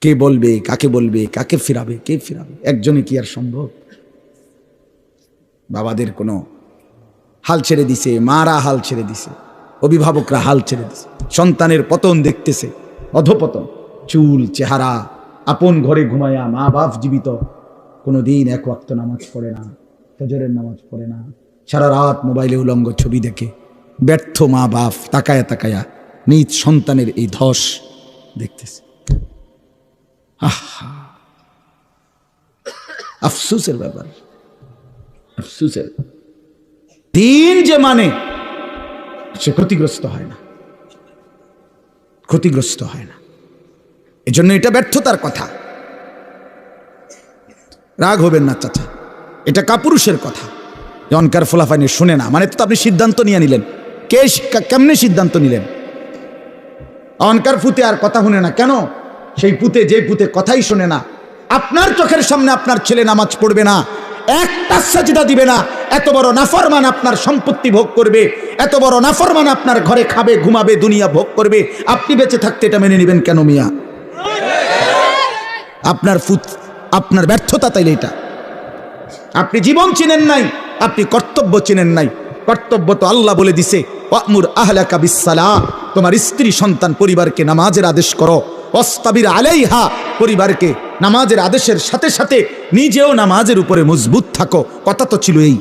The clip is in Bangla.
কে বলবে, কাকে ফিরাবে, কে ফিরাবে? একজনে কি আর সম্ভব? বাবাদের কোনো হাল ছেড়ে দিছে, মারা হাল ছেড়ে দিছে, অভিভাবকরা হাল ছেড়ে দিছে, সন্তানের পতন দেখতেছে, অধপতন। চুল চেহারা, আপন ঘরে ঘুমায়া, মা বাপ জীবিত, কোনোদিন এক ওয়াক্ত নামাজ পড়ে না, ফজরের নামাজ পড়ে না, সারা রাত মোবাইলে উলঙ্গ ছবি দেখে। ব্যর্থ মা বাপ তাকায়া তাকায়া নিজ সন্তানের এই ধস দেখতেছে। আহা, আফসোসের ব্যাপার, আফসোসের। দিন যে মানে সে ক্ষতিগ্রস্ত হয় না, ক্ষতিগ্রস্ত হয় না। এজন্য এটা ব্যর্থতার কথা। রাগ হবেন না চাচা, এটা কাপুরুষের কথা। অনকার ফোলাফানি শুনে না মানে তো আপনি সিদ্ধান্ত নিয়ে নিলেন। কেমনে সিদ্ধান্ত নিলেন? অনকার ফুতে আর কথা শুনে না কেন? সেই পুতে, যে পুতে কথাই শোনে না, আপনার চোখের সামনে আপনার ছেলে নামাজ পড়বে না, একটা সাজদা দিবে না, এত বড় নাফরমান আপনার সম্পত্তি ভোগ করবে, এত বড় নাফরমান আপনার ঘরে খাবে, ঘুমাবে, দুনিয়া ভোগ করবে, আপনি বেঁচে থাকতে এটা মেনে নেবেন কেন মিয়া? আপনার আপনার ব্যর্থতা তাইলে এটা। আপনি জীবন চিনেন নাই, আপনি কর্তব্য চিনেন নাই। কর্তব্য তো আল্লাহ বলে দিছে, ওয়ামুর আহলাকা বিসসালাহ, তোমার স্ত্রী সন্তান পরিবারকে নামাজের আদেশ করো, ওয়াসতাবির আলাইহা, পরিবারকে নামাজের আদেশের সাথে সাথে নিজেও নামাজের উপরে মজবুত থাকো। কথা তো ছিল এই।